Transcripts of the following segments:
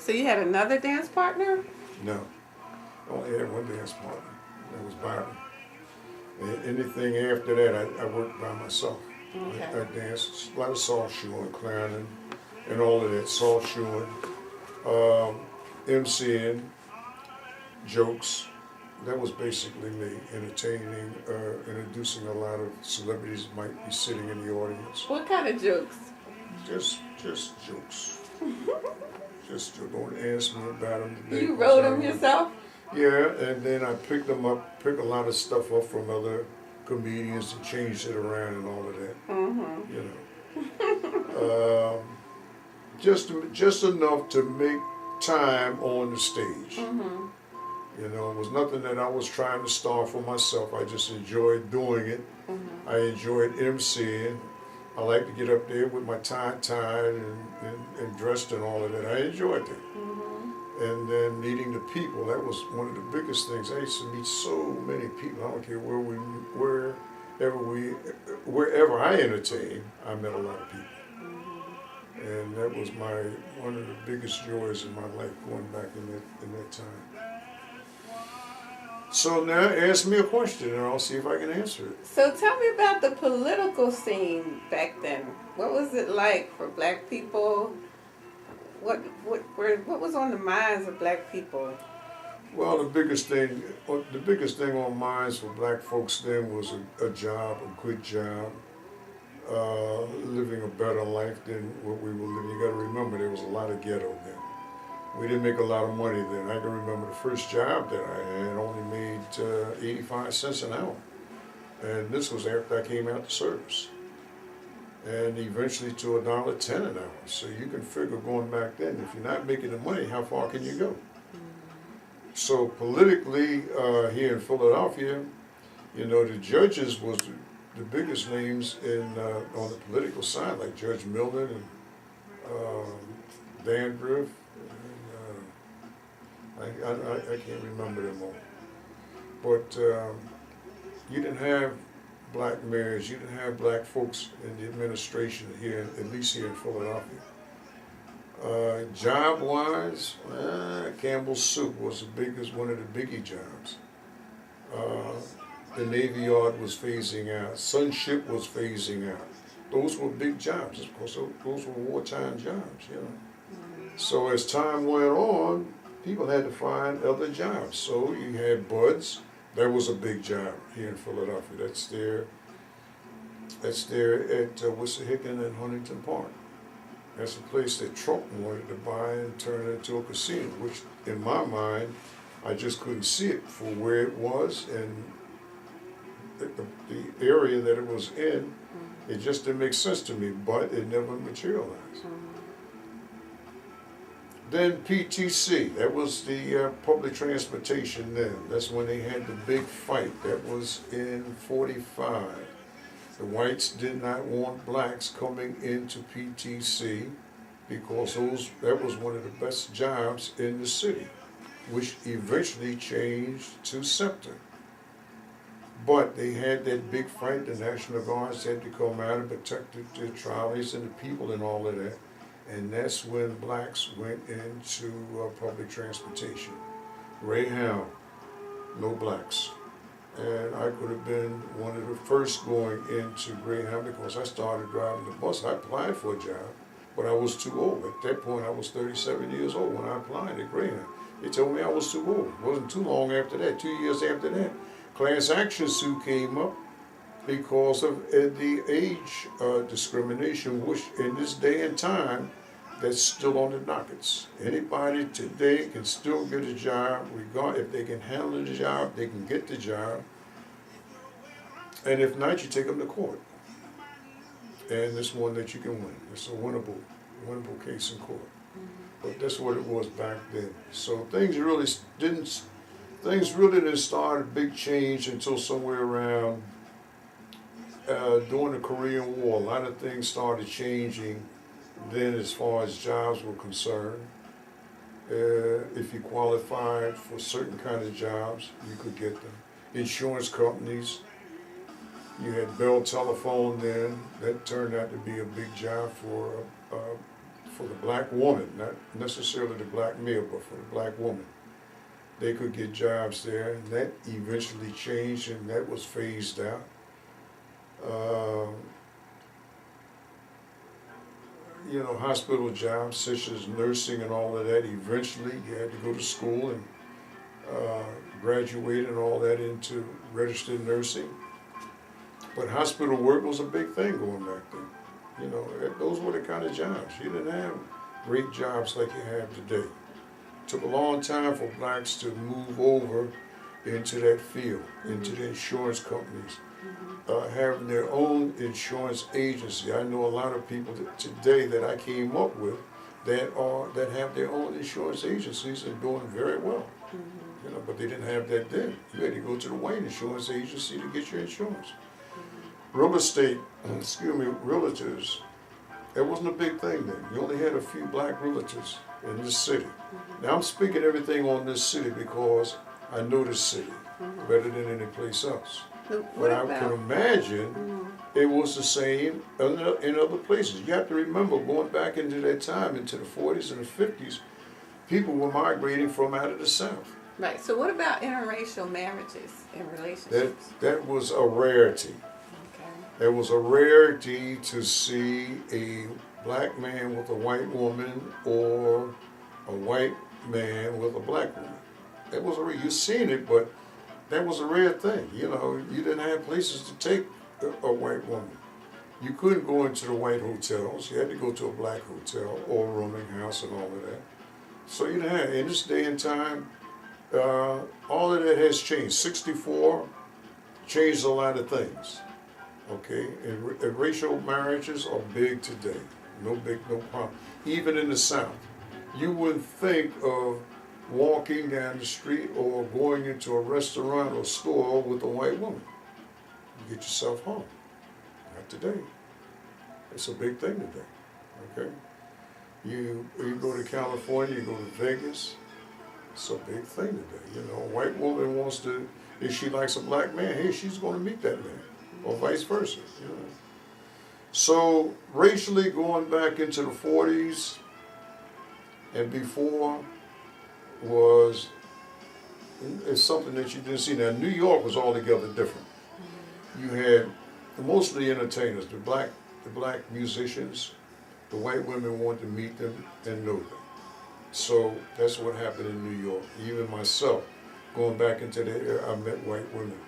So you had another dance partner? No, I only had one dance partner. That was Bobby. And anything after that, I worked by myself. Okay. I danced a lot of soft shoeing, clowning, and all of that. Soft shoeing, MCing, jokes. That was basically me, entertaining, introducing a lot of celebrities that might be sitting in the audience. What kind of jokes? Just jokes. Just don't ask me about them today. You wrote them yourself? Yeah, and then I picked them up, picked a lot of stuff up from other comedians and changed it around and all of that. Mm-hmm. You know, just enough to make time on the stage. Mm-hmm. You know, it was nothing that I was trying to star for myself. I just enjoyed doing it. Mm-hmm. I enjoyed MCing. I like to get up there with my tie tied and dressed and all of that. I enjoyed that. Mm-hmm. And then meeting the people, that was one of the biggest things. I used to meet so many people. I don't care wherever I entertained, I met a lot of people. Mm-hmm. And that was one of the biggest joys in my life, going back in that time. So now ask me a question and I'll see if I can answer it. So tell me about the political scene back then. What was it like for black people? What was on the minds of black people? Well, the biggest thing on minds for black folks then was a job, a good job, living a better life than what we were living. You got to remember, there was a lot of ghetto then. We didn't make a lot of money then. I can remember the first job that I had only made 85 cents an hour. And this was after I came out the service. And eventually to $1.10 an hour. So you can figure going back then, if you're not making the money, how far can you go? So politically, here in Philadelphia, you know, the judges was the biggest names on the political side, like Judge Milner and Dandruff. I can't remember them all. But you didn't have black mayors, you didn't have black folks in the administration here, at least here in Philadelphia. Job-wise, Campbell's Soup was one of the biggie jobs. The Navy Yard was phasing out. Sunship was phasing out. Those were big jobs, of course. Those were wartime jobs, you know. So as time went on, people had to find other jobs. So you had Bud's. That was a big job here in Philadelphia. That's there at Wissahickon and Huntington Park. That's a place that Trump wanted to buy and turn into a casino, which in my mind, I just couldn't see it for where it was and the area that it was in. It just didn't make sense to me, but it never materialized. Then PTC, that was the public transportation then. That's when they had the big fight. That was in 45. The whites did not want blacks coming into PTC because that was one of the best jobs in the city, which eventually changed to SEPTA. But they had that big fight. The National Guards had to come out and protect the trolleys and the people and all of that. And that's when blacks went into public transportation. Greyhound, no blacks. And I could have been one of the first going into Greyhound because I started driving the bus. I applied for a job, but I was too old. At that point, I was 37 years old when I applied at Greyhound. They told me I was too old. It wasn't too long after that, 2 years after that. Class action suit came up because of the age discrimination, which in this day and time, that's still on the dockets. Anybody today can still get a job, if they can handle the job, they can get the job. And if not, you take them to court. And it's one that you can win. It's a winnable case in court. But that's what it was back then. So things really didn't start a big change until somewhere around during the Korean War. A lot of things started changing then as far as jobs were concerned. If you qualified for certain kind of jobs, you could get them. Insurance companies, you had Bell Telephone then. That turned out to be a big job for the black woman, not necessarily the black male, but for the black woman. They could get jobs there, and that eventually changed, and that was phased out. Hospital jobs such as nursing and all of that, eventually you had to go to school and graduate and all that into registered nursing. But hospital work was a big thing going back then. Those were the kind of jobs. You didn't have great jobs like you have today. It took a long time for blacks to move over into that field, into the insurance companies, having their own insurance agency. I know a lot of people today that I came up with that have their own insurance agencies and doing very well. But they didn't have that then. You had to go to the white insurance agency to get your insurance. Real estate, realtors, that wasn't a big thing then. You only had a few black realtors in this city. Now I'm speaking everything on this city because I know this city better than any place else. But I can imagine it was the same in other places. You have to remember, going back into that time, into the 40s and the 50s, people were migrating from out of the South. Right. So what about interracial marriages and relationships? That was a rarity. Okay. It was a rarity to see a black man with a white woman or a white man with a black woman. That was you've seen it, but that was a rare thing. You didn't have places to take a white woman. You couldn't go into the white hotels. You had to go to a black hotel or a rooming house and all of that. So in this day and time, all of that has changed. 64 changed a lot of things. Okay, and racial marriages are big today. No problem. Even in the South, you wouldn't think of walking down the street or going into a restaurant or store with a white woman. You get yourself home. Not today. It's a big thing today. Okay? You go to California, you go to Vegas, it's a big thing today. A white woman wants to, if she likes a black man, hey, she's going to meet that man, or vice versa. So racially, going back into the 40s and before, it's something that you didn't see. Now, New York was altogether different. You had mostly entertainers, the black musicians. The white women wanted to meet them and know them. So that's what happened in New York. Even myself, going back into the era, I met white women.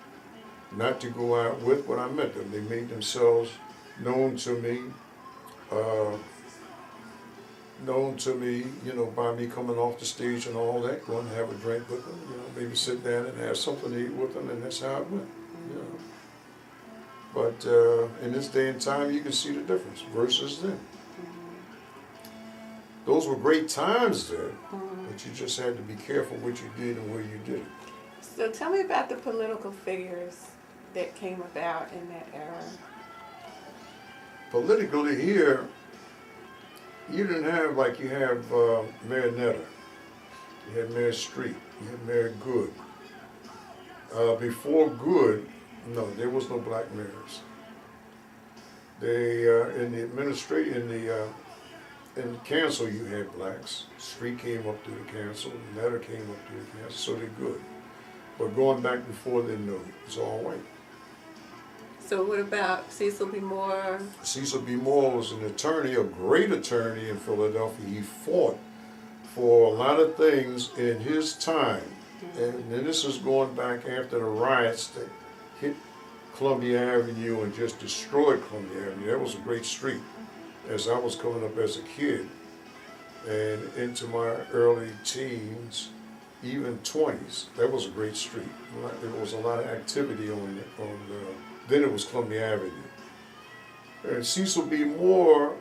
Not to go out with, but I met them. They made themselves known to me, by me coming off the stage and all that, going to have a drink with them, maybe sit down and have something to eat with them, and that's how it went. But in this day and time, you can see the difference versus then. Those were great times then, but you just had to be careful what you did and where you did it. So tell me about the political figures that came about in that era. Politically here, you didn't have like you have Mayor Netter, you had Mayor Street, you had Mayor Good. Before Good, no, there was no black mayors. They in the administration, in the council, you had blacks. Street came up through the council, Netter came up through the council, so they're good. But going back before then, no, it's all white. So what about Cecil B. Moore? Cecil B. Moore was an attorney, a great attorney in Philadelphia. He fought for a lot of things in his time. And this is going back after the riots that hit Columbia Avenue and just destroyed Columbia Avenue. That was a great street. As I was coming up as a kid and into my early teens, even 20s, that was a great street. There was a lot of activity then it was Columbia Avenue. And Cecil B. Moore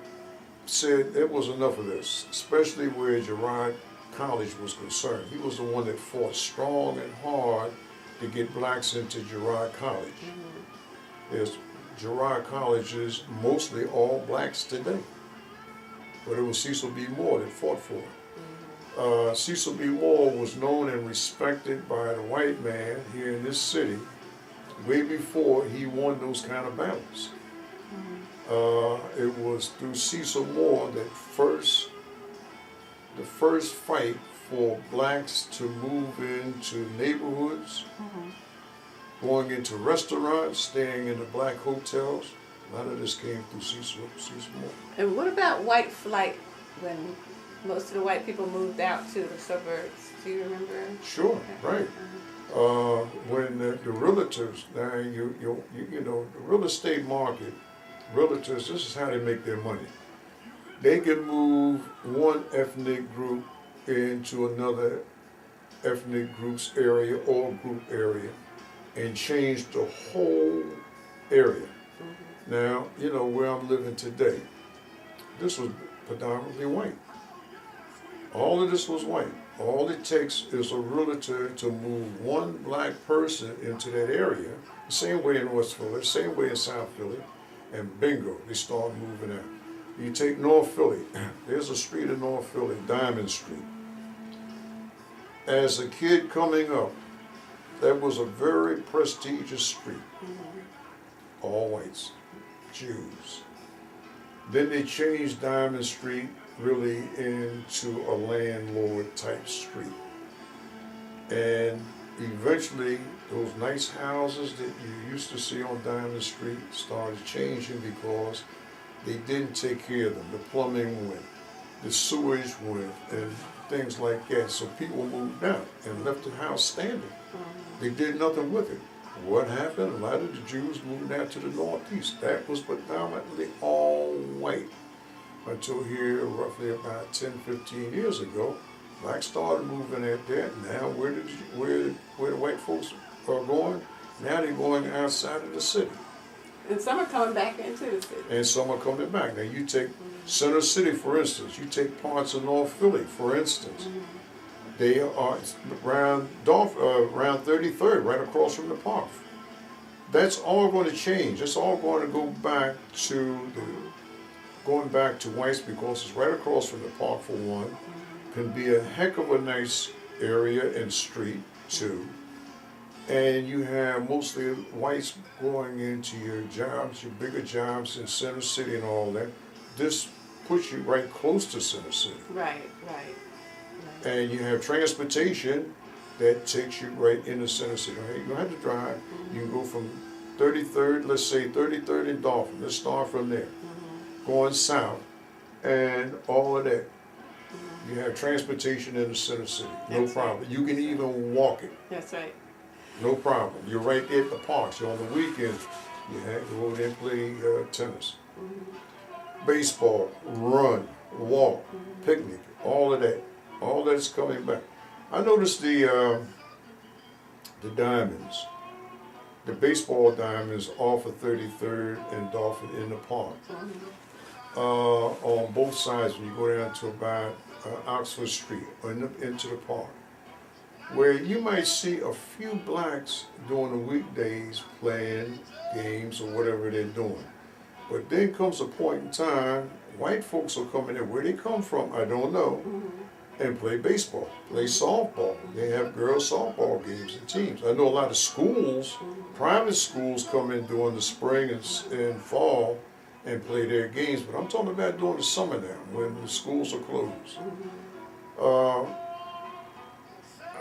said it was enough of this, especially where Girard College was concerned. He was the one that fought strong and hard to get blacks into Girard College. There's Girard College is mostly all blacks today, but it was Cecil B. Moore that fought for it. Cecil B. Moore was known and respected by the white man here in this city way before he won those kind of battles. It was through Cecil Moore that first the first fight for blacks to move into neighborhoods, going into restaurants, staying in the black hotels. A lot of this came through Cecil Moore. And what about white flight when most of the white people moved out to the suburbs? Do you remember? Sure, right. When the realtors, now you know, the real estate market, realtors, this is how they make their money. They can move one ethnic group into another ethnic group's area or group area and change the whole area. Now, you know, where I'm living today, this was predominantly white. All of this was white. All it takes is a realtor to move one black person into that area, the same way in West Philly, the same way in South Philly, and bingo, they start moving out. You take North Philly, there's a street in North Philly, Diamond Street. As a kid coming up, that was a very prestigious street. All whites, Jews. Then they changed Diamond Street really into a landlord type street. And eventually those nice houses that you used to see on Diamond Street started changing because they didn't take care of them. The plumbing went, the sewage went, and things like that. So people moved out and left the house standing. They did nothing with it. What happened? A lot of the Jews moved out to the Northeast. That was predominantly all white. Until here, roughly about 10, 15 years ago, blacks started moving out there. Now, where the white folks are going? Now they're going outside of the city. And some are coming back into the city. And some are coming back. Now, you take Center City, for instance. You take parts of North Philly, for instance. They are around 33rd, right across from the park. That's all going to change. It's all going to go back to whites because it's right across from the park for one. Can be a heck of a nice area and street too. And you have mostly whites going into your jobs, your bigger jobs in Center City and all that. This puts you right close to Center City. Right. And you have transportation that takes you right into Center City. You don't have to drive. You can go from 33rd, let's say 33rd and Dolphin. Let's start from there. Going south and all of that. You have transportation in the Center City. No problem. You can even walk it. That's right. No problem. You're right there at the parks. On the weekends, you have to go there and play tennis. Baseball, run, walk, picnic, all of that. All that's coming back. I noticed the diamonds, the baseball diamonds off of 33rd and Dolphin in the park. On both sides when you go down to about Oxford Street or into the park, where you might see a few blacks during the weekdays playing games or whatever they're doing. But then comes a point in time, white folks are coming in. Where they come from, I don't know. And play baseball, play softball. They have girls softball games and teams. I know a lot of schools, private schools come in during the spring and fall and play their games, but I'm talking about during the summer now when the schools are closed.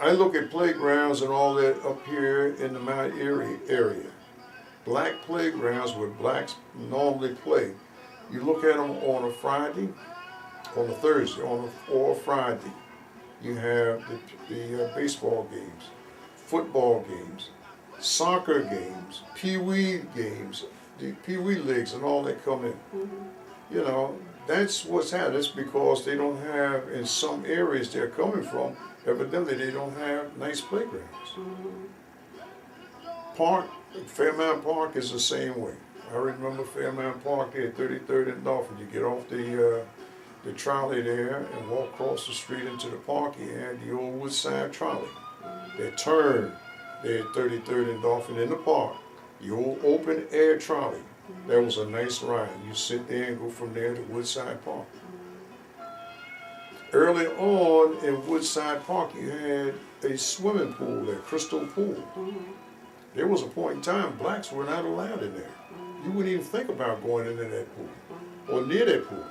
I look at playgrounds and all that up here in the Mount Airy area. Black playgrounds where blacks normally play. You look at them on a Friday, on a Thursday, or Friday, you have the baseball games, football games, soccer games, pee-wee games, the pee-wee leagues and all that come in. You know, that's what's happening. It's because they don't have, in some areas they're coming from, evidently they don't have nice playgrounds. Park, Fairmount Park is the same way. I remember Fairmount Park there at 33rd and Dolphin. You get off the trolley there and walk across the street into the park. You had the old Woodside trolley. They turn there at 33rd and Dolphin in the park. The old open air trolley. That was a nice ride. You sit there and go from there to Woodside Park. Early on in Woodside Park, you had a swimming pool there, crystal pool. There was a point in time blacks were not allowed in there. You wouldn't even think about going into that pool or near that pool.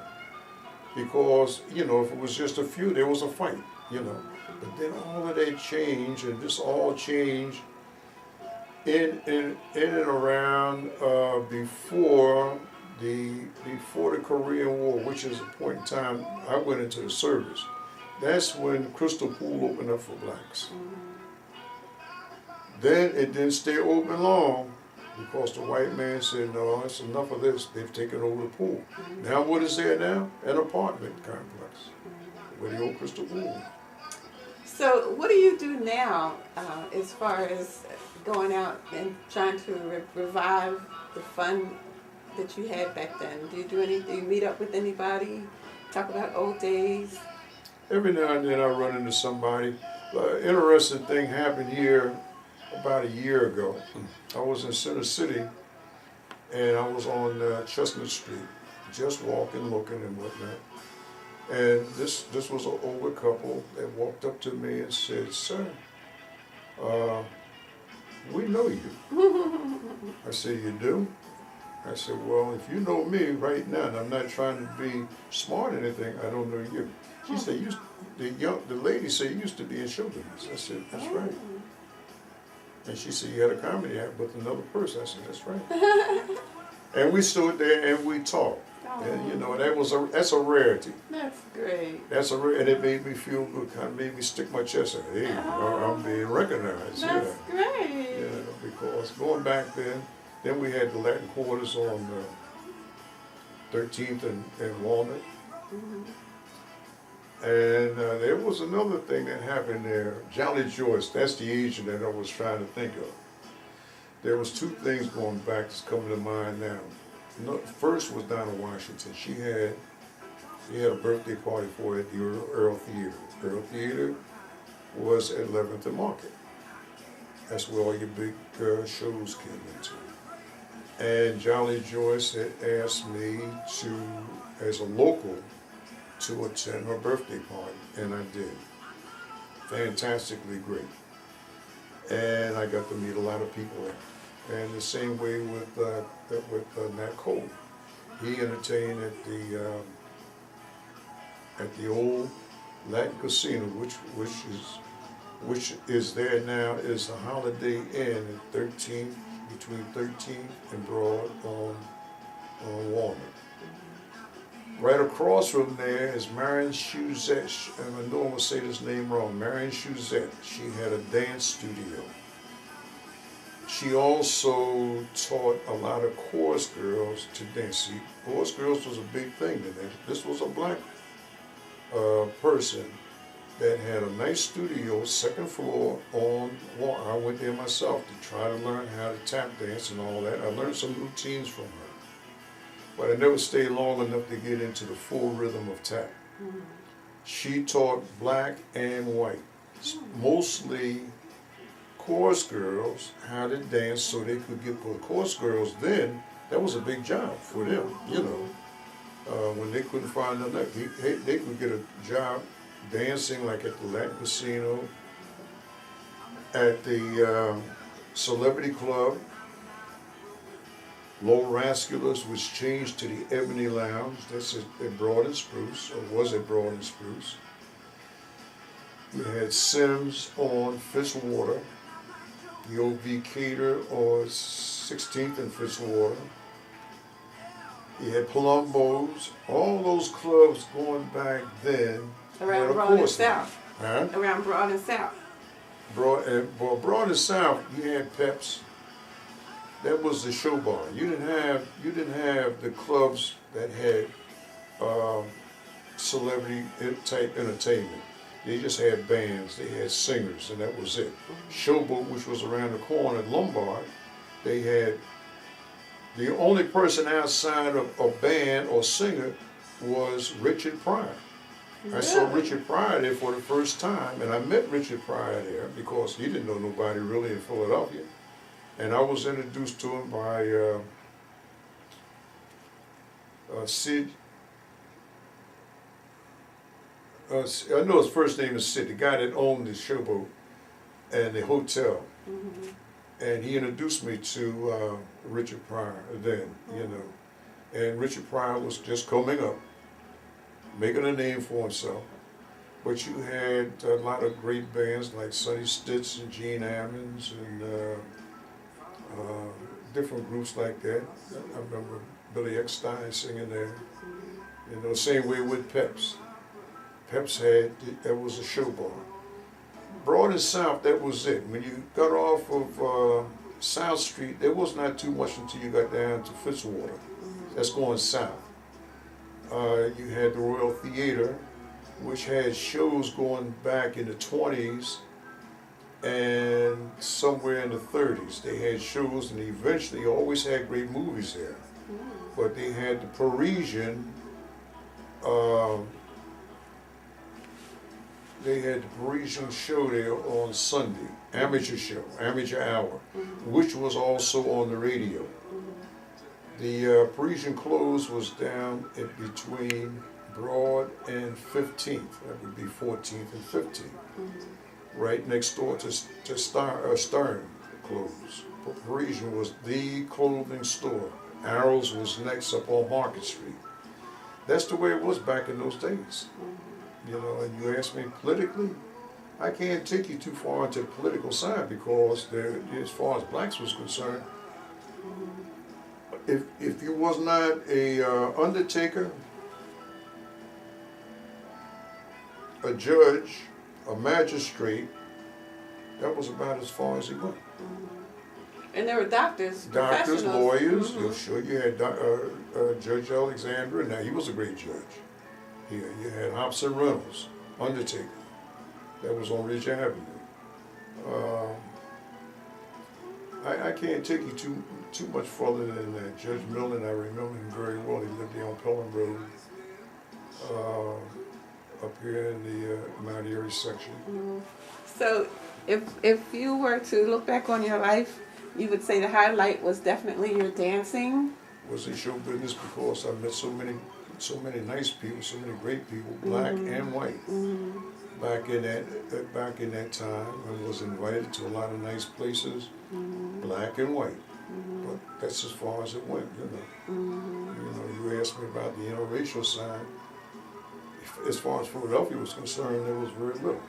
because, you know, if it was just a few, there was a fight, you know. But then all of that changed, and this all changed in and around before the Korean War, which is a point in time I went into the service. That's when Crystal Pool opened up for blacks. Then it didn't stay open long because the white man said, no, it's enough of this. They've taken over the pool. Now what is there now? An apartment complex where the old Crystal Pool. So what do you do now as far as going out and trying to revive the fun that you had back then? Do you do anything? Do you meet up with anybody? Talk about old days? Every now and then I run into somebody. Interesting thing happened here about a year ago. I was in Center City and I was on Chestnut Street, just walking, looking and whatnot. And this was an older couple that walked up to me and said, sir, we know you. I said, you do? I said, well, if you know me right now, and I'm not trying to be smart or anything, I don't know you. She said, the lady said you used to be in show business. I said, that's right. And she said, you had a comedy act with another person. I said, that's right. And we stood there and we talked. And you know, that's a rarity. That's great. And it made me feel good. Kind of made me stick my chest out. Hey, I'm being recognized. That's great. Yeah, because going back then we had the Latin Quarters on 13th and Walnut. And there was another thing that happened there. Jolly Joyce, that's the agent that I was trying to think of. There was two things going back that's coming to mind now. First was Donna Washington. She had a birthday party for her at the Earl Theater. Earl Theater was at 11th and Market. That's where all your big shows came into. And Jolly Joyce had asked me to, as a local, to attend her birthday party, and I did. Fantastically great. And I got to meet a lot of people there. And the same way with Nat Cole. He entertained at the old Latin Casino, which is there now, is a Holiday Inn at 13th, between 13th and Broad on Walnut. Right across from there is Marion Shuzette, and I know I'm going to say this name wrong, Marion Shuzette. She had a dance studio. She also taught a lot of chorus girls to dance. See, chorus girls was a big thing then. This was a black person that had a nice studio, second floor on Walnut. I went there myself to try to learn how to tap dance and all that. I learned some routines from her. But I never stayed long enough to get into the full rhythm of tap. She taught black and white, mostly chorus girls, how to dance so they could get, well, chorus girls then, that was a big job for them, you know. When they couldn't find nothing, they could get a job dancing like at the Latin Casino, at the Celebrity Club, Low Rascalers, which changed to the Ebony Lounge. That's at Broad and Spruce, or was at Broad and Spruce. You had Sims on Fitzwater, the OV Cater on 16th and Fitzwater. You had Palumbo's, all those clubs going back then. Around Broad and South. Huh? Around Broad and South. Broad and South, you had Peps. That was the show bar. You didn't have the clubs that had celebrity type entertainment. They just had bands, they had singers, and that was it. Showboat, which was around the corner at Lombard, they had, the only person outside of a band or singer was Richard Pryor. Really? I saw Richard Pryor there for the first time, and I met Richard Pryor there because he didn't know nobody really in Philadelphia. And I was introduced to him by Sid. I know his first name is Sid, the guy that owned the Showboat and the hotel. And he introduced me to Richard Pryor then, you know. And Richard Pryor was just coming up. making a name for himself. But you had a lot of great bands like Sonny Stitz and Gene Ammons and different groups like that. I remember Billy Eckstein singing there. You know, same way with Peps. Peps that was a show bar. Broad and South, that was it. When you got off of South Street, there was not too much until you got down to Fitzwater. That's going south. You had the Royal Theater, which had shows going back in the 20s and somewhere in the 30s. They had shows and eventually always had great movies there. But they had the Parisian, show there on Sunday, amateur show, amateur hour, which was also on the radio. The Parisian close was down in between Broad and 15th, that would be 14th and 15th, right next door to Stern clothes. Parisian was the clothing store. Arrows was next up on Market Street. That's the way it was back in those days. You know, and you ask me politically, I can't take you too far into the political side because as far as blacks was concerned, if you was not a undertaker, a judge, a magistrate, that was about as far as it went. And there were doctors, Doctors, lawyers. Mm-hmm. Sure, you had Judge Alexander. Now he was a great judge. You had Hobson Reynolds, undertaker. That was on Ridge Avenue. I can't take you too much further than that. Judge Millen, I remember him very well. He lived there on Pelham Road, up here in the Mount Airy section. Mm-hmm. So, if you were to look back on your life, you would say the highlight was definitely your dancing. Was in show business because I met so many nice people, so many great people, black and white. Back in that time, I was invited to a lot of nice places, black and white. But that's as far as it went, you know. You know, you asked me about the interracial side. As far as Philadelphia was concerned, there was very little.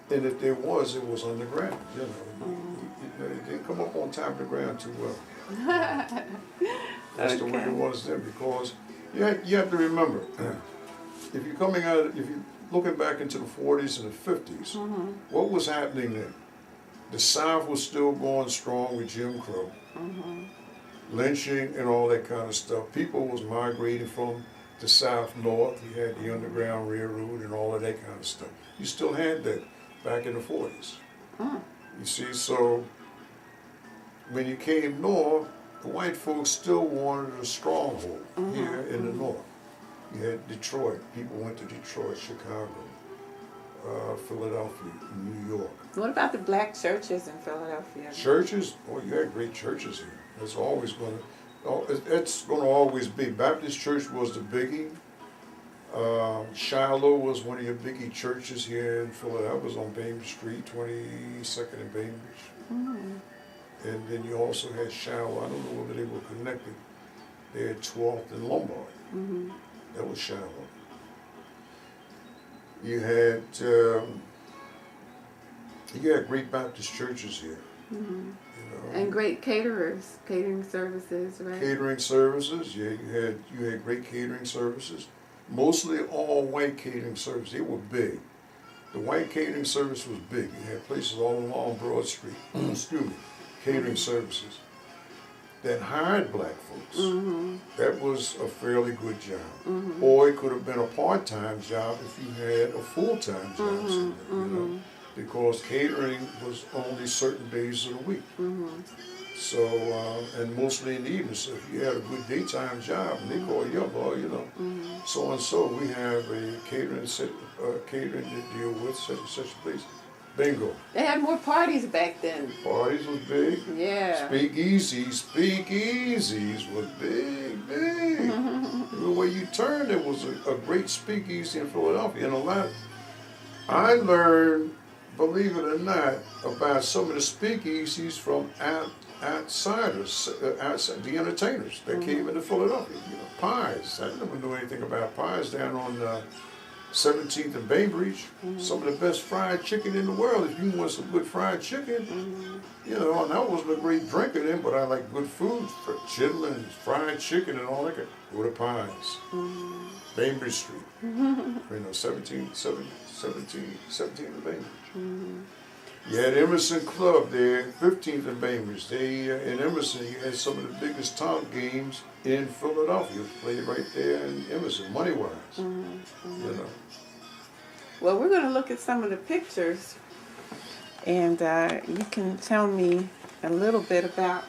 And if there was, it was underground, you know. It didn't come up on top of the ground too well. That's the way it was then, because you have to remember, if you're looking back into the 40s and the 50s, what was happening then? The South was still going strong with Jim Crow, lynching and all that kind of stuff. People was migrating from the South north. You had the Underground Railroad and all of that kind of stuff. You still had that back in the 40s. You see, so when you came north, the white folks still wanted a stronghold here in the north. You had Detroit. People went to Detroit, Chicago, Philadelphia, New York. What about the black churches in Philadelphia? Churches? Oh, you had great churches here. It's always going to always be. Baptist Church was the biggie. Shiloh was one of your biggie churches here in Philadelphia. It was on Bainbridge Street, 22nd and Bainbridge. And then you also had Shiloh. I don't know whether they were connected. They had 12th and Lombard. That was Shiloh. You had great Baptist churches here. You know. And great catering services, right? Catering services, yeah. You had great catering services. Mostly all white catering services. They were big. The white catering service was big. You had places all along Broad Street. Excuse me. Catering services that hired black folks. That was a fairly good job. Or it could have been a part-time job if you had a full-time job somewhere, you know, because catering was only certain days of the week. So, and mostly in the evening. So if you had a good daytime job and they call you up, oh, you know, so and so, we have a catering to deal with such and such a place. Bingo. They had more parties back then. Parties was big. Yeah. Speakeasies was big. The way you turned, there was a great speakeasy in Philadelphia. And I learned, believe it or not, about some of the speakeasies from outsiders, outside the entertainers that came into Philadelphia. You know, pies. I never knew anything about pies down on 17th and Bainbridge. Some of the best fried chicken in the world. If you want some good fried chicken, you know, and I wasn't a great drinker then, but I like good food, for chitlins, fried chicken, and all that. Go to pies. Bainbridge Street. You know, 17th and Bainbridge. You had Emerson Club there, 15th and Bainbridge. They in Emerson, you had some of the biggest top games in Philadelphia. Played right there in Emerson, money-wise. You know. Well, we're going to look at some of the pictures, and you can tell me a little bit about